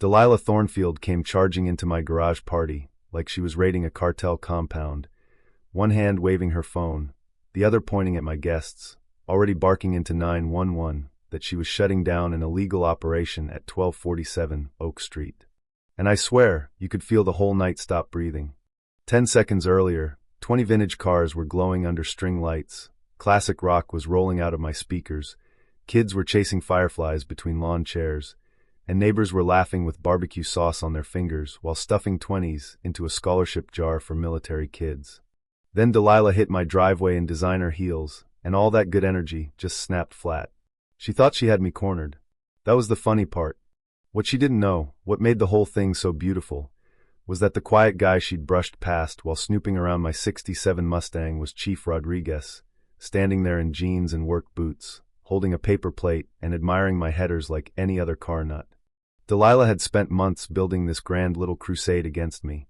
Delilah Thornfield came charging into my garage party, like she was raiding a cartel compound, one hand waving her phone, the other pointing at my guests, already barking into 911 that she was shutting down an illegal operation at 1247 Oak Street. And I swear, you could feel the whole night stop breathing. 10 seconds earlier, 20 vintage cars were glowing under string lights, classic rock was rolling out of my speakers, kids were chasing fireflies between lawn chairs, and neighbors were laughing with barbecue sauce on their fingers while stuffing 20s into a scholarship jar for military kids. Then Delilah hit my driveway in designer heels, and all that good energy just snapped flat. She thought she had me cornered. That was the funny part. What she didn't know, what made the whole thing so beautiful, was that the quiet guy she'd brushed past while snooping around my '67 Mustang was Chief Rodriguez, standing there in jeans and work boots, holding a paper plate and admiring my headers like any other car nut. Delilah had spent months building this grand little crusade against me,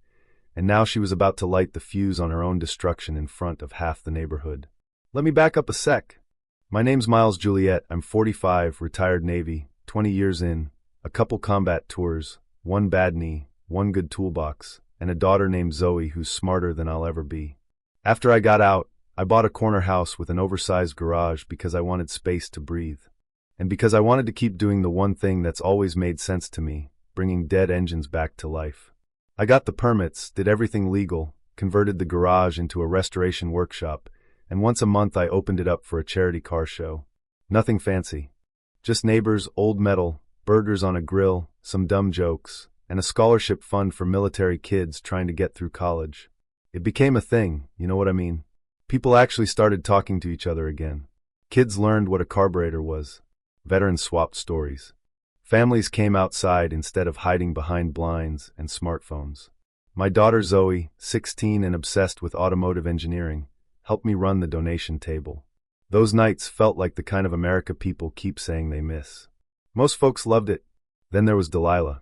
and now she was about to light the fuse on her own destruction in front of half the neighborhood. Let me back up a sec. My name's Miles Juliet, I'm 45, retired Navy, 20 years in, a couple combat tours, one bad knee, one good toolbox, and a daughter named Zoe who's smarter than I'll ever be. After I got out, I bought a corner house with an oversized garage because I wanted space to breathe. And because I wanted to keep doing the one thing that's always made sense to me, bringing dead engines back to life. I got the permits, did everything legal, converted the garage into a restoration workshop, and once a month I opened it up for a charity car show. Nothing fancy. Just neighbors, old metal, burgers on a grill, some dumb jokes, and a scholarship fund for military kids trying to get through college. It became a thing, you know what I mean? People actually started talking to each other again. Kids learned what a carburetor was. Veterans swapped stories. Families came outside instead of hiding behind blinds and smartphones. My daughter Zoe, 16 and obsessed with automotive engineering, helped me run the donation table. Those nights felt like the kind of America people keep saying they miss. Most folks loved it. Then there was Delilah.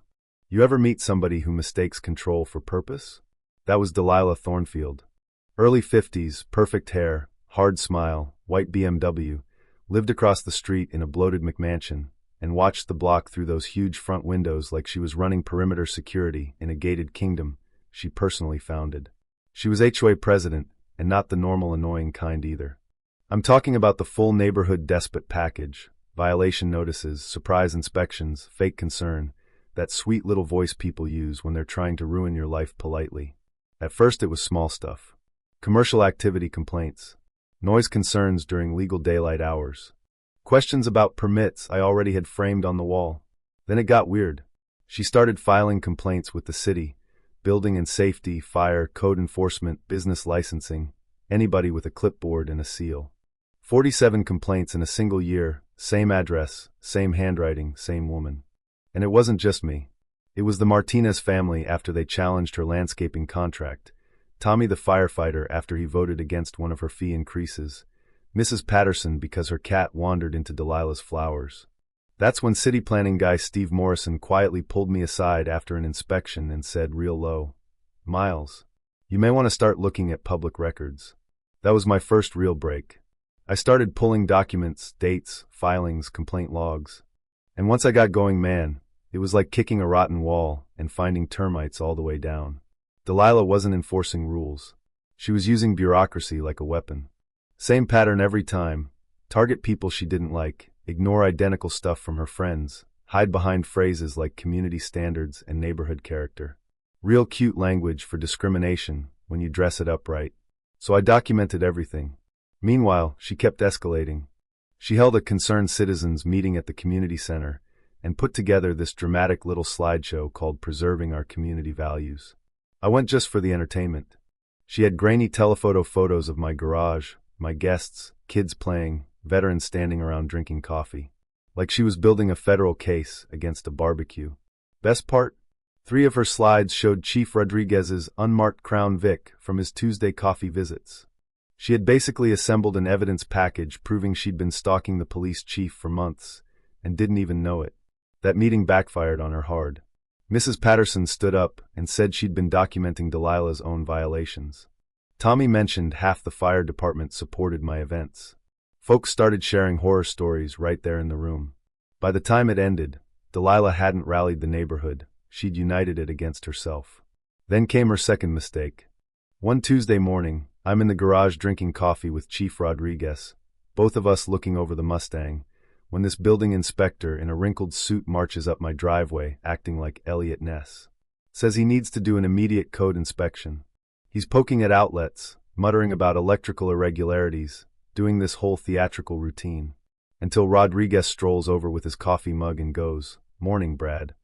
You ever meet somebody who mistakes control for purpose? That was Delilah Thornfield. Early 50s, perfect hair, hard smile, white BMW, lived across the street in a bloated McMansion, and watched the block through those huge front windows like she was running perimeter security in a gated kingdom she personally founded. She was HOA president, and not the normal annoying kind either. I'm talking about the full neighborhood despot package, violation notices, surprise inspections, fake concern, that sweet little voice people use when they're trying to ruin your life politely. At first it was small stuff. Commercial activity complaints, noise concerns during legal daylight hours, questions about permits I already had framed on the wall. Then it got weird. She started filing complaints with the city, building and safety, fire, code enforcement, business licensing, anybody with a clipboard and a seal. 47 complaints in a single year, same address, same handwriting, same woman. And it wasn't just me. It was the Martinez family after they challenged her landscaping contract, Tommy the firefighter after he voted against one of her fee increases, Mrs. Patterson because her cat wandered into Delilah's flowers. That's when city planning guy Steve Morrison quietly pulled me aside after an inspection and said real low, "Miles, you may want to start looking at public records." That was my first real break. I started pulling documents, dates, filings, complaint logs. And once I got going, man, it was like kicking a rotten wall and finding termites all the way down. Delilah wasn't enforcing rules. She was using bureaucracy like a weapon. Same pattern every time. Target people she didn't like, ignore identical stuff from her friends, hide behind phrases like community standards and neighborhood character. Real cute language for discrimination when you dress it up right. So I documented everything. Meanwhile, she kept escalating. She held a concerned citizens meeting at the community center and put together this dramatic little slideshow called Preserving Our Community Values. I went just for the entertainment. She had grainy telephoto photos of my garage, my guests, kids playing, veterans standing around drinking coffee. Like she was building a federal case against a barbecue. Best part? 3 of her slides showed Chief Rodriguez's unmarked Crown Vic from his Tuesday coffee visits. She had basically assembled an evidence package proving she'd been stalking the police chief for months and didn't even know it. That meeting backfired on her hard. Mrs. Patterson stood up and said she'd been documenting Delilah's own violations. Tommy mentioned half the fire department supported my events. Folks started sharing horror stories right there in the room. By the time it ended, Delilah hadn't rallied the neighborhood, she'd united it against herself. Then came her second mistake. One Tuesday morning, I'm in the garage drinking coffee with Chief Rodriguez, both of us looking over the Mustang, when this building inspector in a wrinkled suit marches up my driveway, acting like Elliot Ness. Says he needs to do an immediate code inspection. He's poking at outlets, muttering about electrical irregularities, doing this whole theatrical routine. Until Rodriguez strolls over with his coffee mug and goes, "Morning, Brad."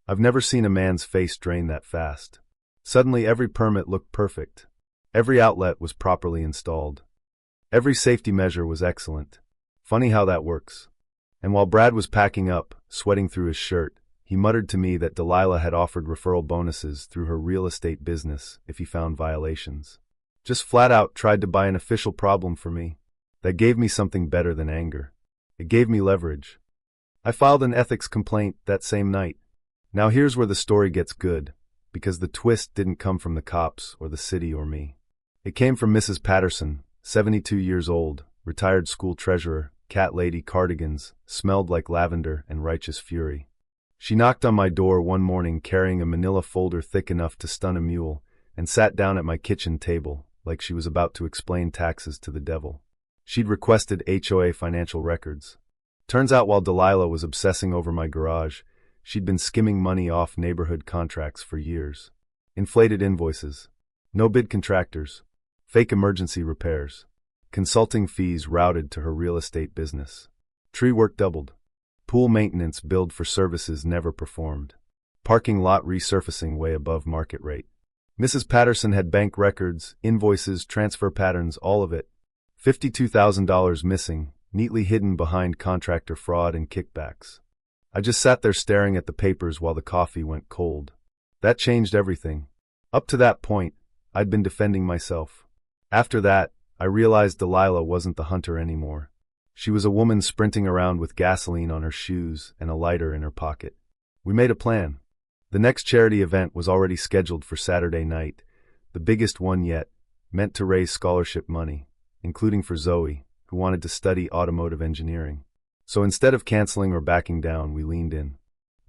I've never seen a man's face drain that fast. Suddenly every permit looked perfect. Every outlet was properly installed. Every safety measure was excellent. Funny how that works. And while Brad was packing up, sweating through his shirt, he muttered to me that Delilah had offered referral bonuses through her real estate business if he found violations. Just flat out tried to buy an official problem for me. That gave me something better than anger. It gave me leverage. I filed an ethics complaint that same night. Now here's where the story gets good, because the twist didn't come from the cops or the city or me. It came from Mrs. Patterson, 72 years old, retired school treasurer, cat lady, cardigans, smelled like lavender and righteous fury. She knocked on my door one morning carrying a manila folder thick enough to stun a mule and sat down at my kitchen table like she was about to explain taxes to the devil. She'd requested HOA financial records. Turns out while Delilah was obsessing over my garage, she'd been skimming money off neighborhood contracts for years. Inflated invoices. No-bid contractors. Fake emergency repairs. Consulting fees routed to her real estate business. Tree work doubled. Pool maintenance billed for services never performed. Parking lot resurfacing way above market rate. Mrs. Patterson had bank records, invoices, transfer patterns, all of it. $52,000 missing, neatly hidden behind contractor fraud and kickbacks. I just sat there staring at the papers while the coffee went cold. That changed everything. Up to that point, I'd been defending myself. After that, I realized Delilah wasn't the hunter anymore. She was a woman sprinting around with gasoline on her shoes and a lighter in her pocket. We made a plan. The next charity event was already scheduled for Saturday night, the biggest one yet, meant to raise scholarship money, including for Zoe, who wanted to study automotive engineering. So instead of canceling or backing down, we leaned in.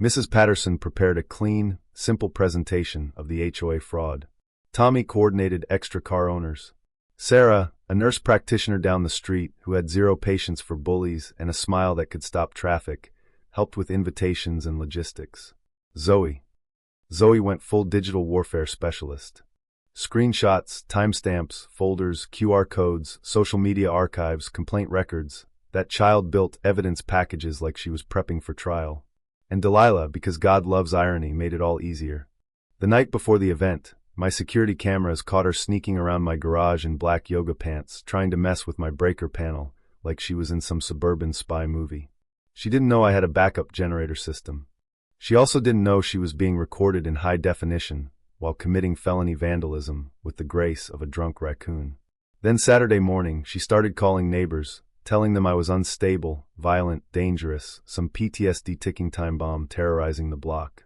Mrs. Patterson prepared a clean, simple presentation of the HOA fraud. Tommy coordinated extra car owners. Sarah, a nurse practitioner down the street who had zero patience for bullies and a smile that could stop traffic, helped with invitations and logistics. Zoe went full digital warfare specialist. Screenshots, timestamps, folders, QR codes, social media archives, complaint records. That child built evidence packages like she was prepping for trial. And Delilah, because God loves irony, made it all easier. The night before the event, my security cameras caught her sneaking around my garage in black yoga pants, trying to mess with my breaker panel like she was in some suburban spy movie. She didn't know I had a backup generator system. She also didn't know she was being recorded in high definition while committing felony vandalism with the grace of a drunk raccoon. Then Saturday morning, she started calling neighbors, telling them I was unstable, violent, dangerous, some PTSD ticking time bomb terrorizing the block.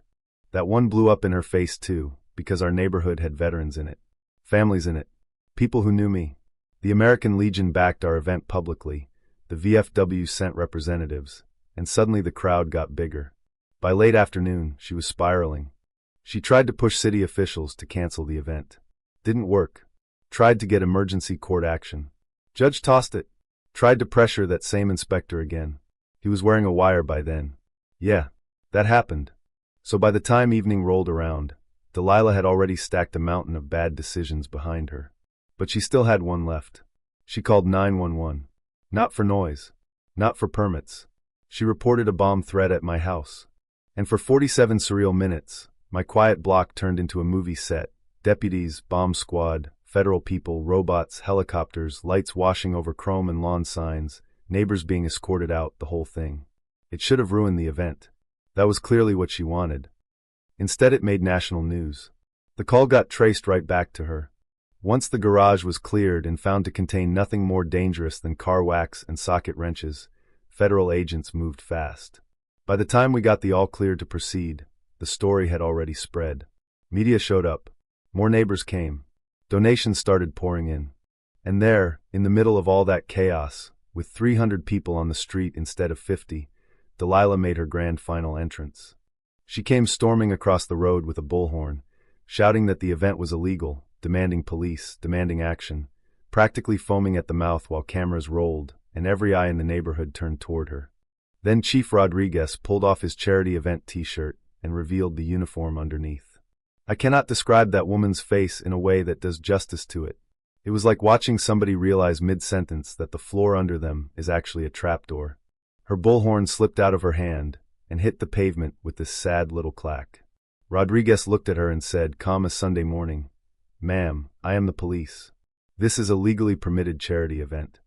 That one blew up in her face too, because our neighborhood had veterans in it, families in it, people who knew me. The American Legion backed our event publicly, the VFW sent representatives, and suddenly the crowd got bigger. By late afternoon, she was spiraling. She tried to push city officials to cancel the event. Didn't work. Tried to get emergency court action. Judge tossed it. Tried to pressure that same inspector again. He was wearing a wire by then. Yeah, that happened. So by the time evening rolled around, Delilah had already stacked a mountain of bad decisions behind her. But she still had one left. She called 911. Not for noise. Not for permits. She reported a bomb threat at my house. And for 47 surreal minutes, my quiet block turned into a movie set. Deputies, bomb squad, federal people, robots, helicopters, lights washing over chrome and lawn signs, neighbors being escorted out, the whole thing. It should have ruined the event. That was clearly what she wanted. Instead, it made national news. The call got traced right back to her. Once the garage was cleared and found to contain nothing more dangerous than car wax and socket wrenches, federal agents moved fast. By the time we got the all clear to proceed, the story had already spread. Media showed up. More neighbors came. Donations started pouring in. And there, in the middle of all that chaos, with 300 people on the street instead of 50, Delilah made her grand final entrance. She came storming across the road with a bullhorn, shouting that the event was illegal, demanding police, demanding action, practically foaming at the mouth while cameras rolled and every eye in the neighborhood turned toward her. Then Chief Rodriguez pulled off his charity event t-shirt and revealed the uniform underneath. I cannot describe that woman's face in a way that does justice to it. It was like watching somebody realize mid-sentence that the floor under them is actually a trapdoor. Her bullhorn slipped out of her hand and hit the pavement with this sad little clack. Rodriguez looked at her and said, calm as Sunday morning, "Ma'am, I am the police. This is a legally permitted charity event."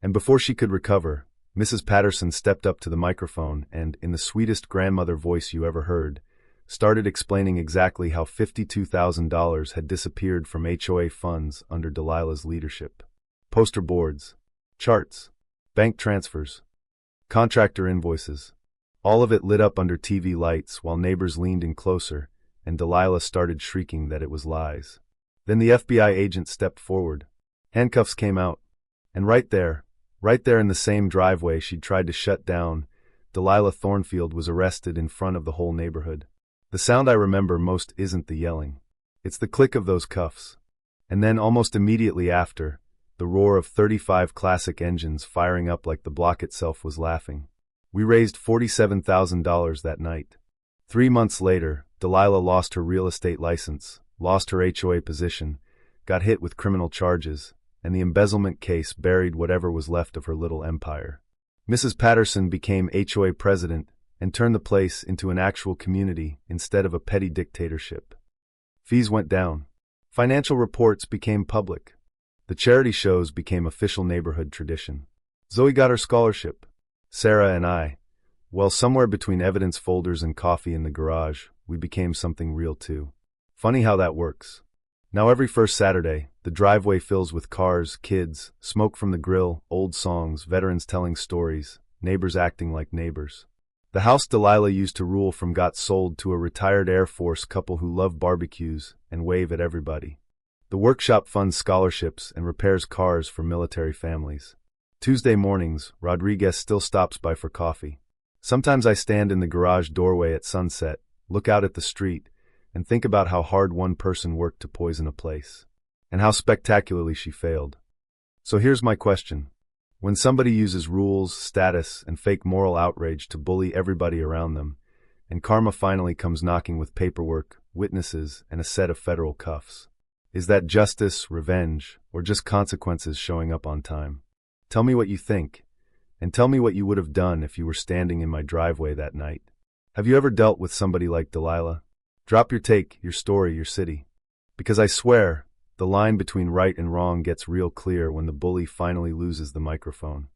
And before she could recover, Mrs. Patterson stepped up to the microphone and, in the sweetest grandmother voice you ever heard, started explaining exactly how $52,000 had disappeared from HOA funds under Delilah's leadership. Poster boards, charts, bank transfers, contractor invoices. All of it lit up under TV lights while neighbors leaned in closer, and Delilah started shrieking that it was lies. Then the FBI agent stepped forward. Handcuffs came out. And right there in the same driveway she'd tried to shut down, Delilah Thornfield was arrested in front of the whole neighborhood. The sound I remember most isn't the yelling. It's the click of those cuffs. And then almost immediately after, the roar of 35 classic engines firing up like the block itself was laughing. We raised $47,000 that night. 3 months later, Delilah lost her real estate license, lost her HOA position, got hit with criminal charges, and the embezzlement case buried whatever was left of her little empire. Mrs. Patterson became HOA president and turned the place into an actual community instead of a petty dictatorship. Fees went down. Financial reports became public. The charity shows became official neighborhood tradition. Zoe got her scholarship. Sarah and I, well, somewhere between evidence folders and coffee in the garage, we became something real too. Funny how that works. Now every first Saturday, the driveway fills with cars, kids, smoke from the grill, old songs, veterans telling stories, neighbors acting like neighbors. The house Delilah used to rule from got sold to a retired Air Force couple who love barbecues and wave at everybody. The workshop funds scholarships and repairs cars for military families. Tuesday mornings, Rodriguez still stops by for coffee. Sometimes I stand in the garage doorway at sunset, look out at the street, and think about how hard one person worked to poison a place, and how spectacularly she failed. So here's my question. When somebody uses rules, status, and fake moral outrage to bully everybody around them, and karma finally comes knocking with paperwork, witnesses, and a set of federal cuffs, is that justice, revenge, or just consequences showing up on time? Tell me what you think, and tell me what you would have done if you were standing in my driveway that night. Have you ever dealt with somebody like Delilah? Drop your take, your story, your city. Because I swear, the line between right and wrong gets real clear when the bully finally loses the microphone.